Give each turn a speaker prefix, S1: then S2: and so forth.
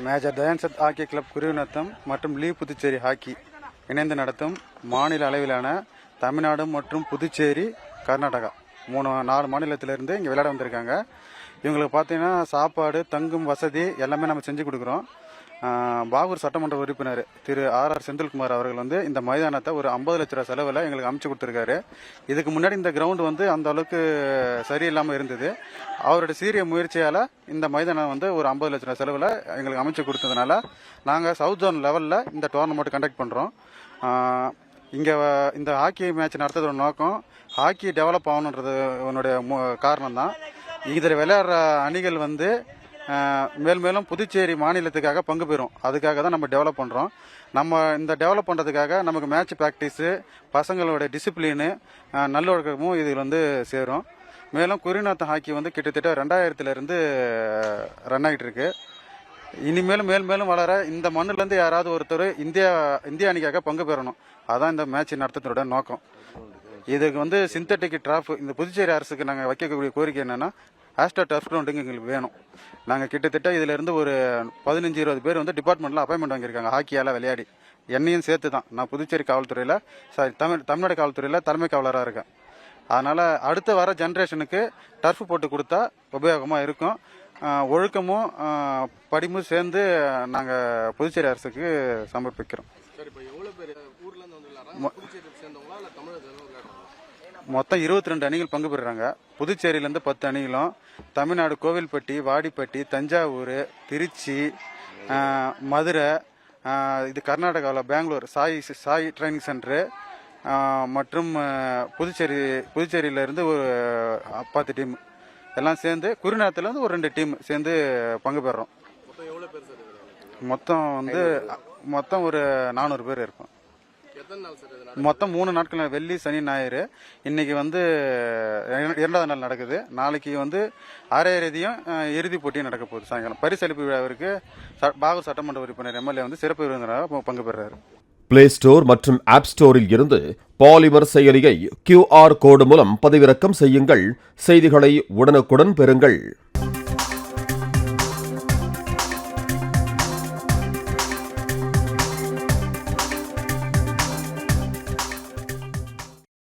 S1: Major Dhyanchand hockey club Kuruvinatham மற்றும் leave Puducherry hockey இணைந்து நடத்தும் மாநில அளவிலான தமிழ்நாடு மற்றும் புதுச்சேரி கர்நாடகா 4 மாநிலத்திலிருந்து இங்கே விளையாட வந்திருக்காங்க. இவங்களுக்கு பார்த்தீங்கன்னா சாப்பாடு தங்கும் வசதி எல்லாமே நம்ம செஞ்சு கொடுக்குறோம். பாகூர் சட்டமன்ற உறுப்பினர் திரு ஆர் செந்தில்குமார் அவர்கள் வந்து இந்த மைதானத்தை ஒரு 50 லட்ச ரூபா செலவில் எங்களுக்கு அமைச்சு கொடுத்துருக்காரு. இதுக்கு முன்னாடி இந்த கிரவுண்டு வந்து அந்த அளவுக்கு சரியில்லாமல் இருந்தது. அவருடைய சீரிய முயற்சியால் இந்த மைதானம் வந்து ஒரு 50 லட்ச ரூபா செலவில் எங்களுக்கு அமைச்சு கொடுத்ததுனால நாங்கள் சவுத் ஜோன் லெவலில் இந்த டோர்னமெண்ட் கண்டக்ட் பண்ணுறோம். இங்கே இந்த ஹாக்கி மேட்ச் நடத்துறதோட நோக்கம் ஹாக்கி டெவலப் ஆகணுன்றது என்னுடைய காரணம் தான். இதில் விளையாடுற அணிகள் வந்து மேலும் புதுச்சேரி மாநிலத்துக்காக பங்கு பெறும். அதுக்காக தான் நம்ம டெவலப் பண்ணுறோம். நம்ம இந்த டெவலப் பண்ணுறதுக்காக நமக்கு மேட்ச் ப்ராக்டிஸு, பசங்களோட டிசிப்ளினு, நல்லொழுக்கமும் இதில் வந்து சேரும். மேலும் குருநாத்தம் ஹாக்கி வந்து கிட்டத்தட்ட 2000 ரன் ஆகிட்டு இருக்கு. இனிமேலும் மேலும் வளர இந்த மண்ணிலேருந்து யாராவது ஒருத்தர் இந்திய அணிக்காக பங்கு பெறணும். அதான் இந்த மேட்ச் நடத்துறதோட நோக்கம். இதுக்கு வந்து சிந்தட்டிக் டிராஃப் இந்த புதுச்சேரி அரசுக்கு நாங்கள் வைக்கக்கூடிய கோரிக்கை என்னென்னா ஆஸ்ட்ரோ டர்ஃப் கிரவுண்டுங்க எங்களுக்கு வேணும். நாங்கள் கிட்டத்தட்ட இதிலேருந்து ஒரு 15-20 பேர் வந்து டிபார்ட்மெண்ட்டில் அப்பாயின்மெண்ட் வாங்கியிருக்காங்க ஹாக்கியால் விளையாடி. என்னையும் சேர்த்து தான். நான் புதுச்சேரி காவல்துறையில் தமிழ்நாடு காவல்துறையில் தலைமை காவலராக இருக்கேன். அதனால் அடுத்த வர ஜென்ரேஷனுக்கு டர்ஃப் போட்டு கொடுத்தா உபயோகமாக இருக்கும். ஒழுக்கமும் படிமும் சேர்ந்து நாங்கள் புதுச்சேரி அரசுக்கு சமர்ப்பிக்கிறோம். மொத்தம் 22 அணிகள் பங்கு பெறுறாங்க. புதுச்சேரியிலேருந்து 10 அணிகளும், தமிழ்நாடு கோவில்பட்டி, வாடிப்பட்டி, தஞ்சாவூர், திருச்சி, மதுரை, இது கர்நாடகாவில் பெங்களூர் சாய் ட்ரைனிங் சென்டரு மற்றும் புதுச்சேரியிலேருந்து ஒரு 10 டீம் எல்லாம் சேர்ந்து குருநாத்திலேருந்து ஒரு 2 டீம் சேர்ந்து பங்கு பெறுறோம். மொத்தம் ஒரு 400 பேர் இருக்கும். மொத்தம் 3 நாட்கள், வெள்ளி சனி ஞாயிறு. இன்னைக்கு வந்து 2வது நாள் நடக்குது. நாளைக்கு வந்து அரையிறுதியும் இறுதி போட்டியும் நடக்க போகுது. சாயங்காலம் பரிசளிப்பு விழாவிற்கு பாகூர் சட்டமன்ற உறுப்பினர் எம்எல்ஏ வந்து சிறப்பு விருந்தினராக பங்கு பெறுறாரு.
S2: பிளே ஸ்டோர் மற்றும் ஆப் ஸ்டோரில் இருந்து பாலிமர் செயலியை QR கோடு மூலம் பதிவிறக்கம் செய்யுங்கள். செய்திகளை உடனுக்குடன் பெறுங்கள்.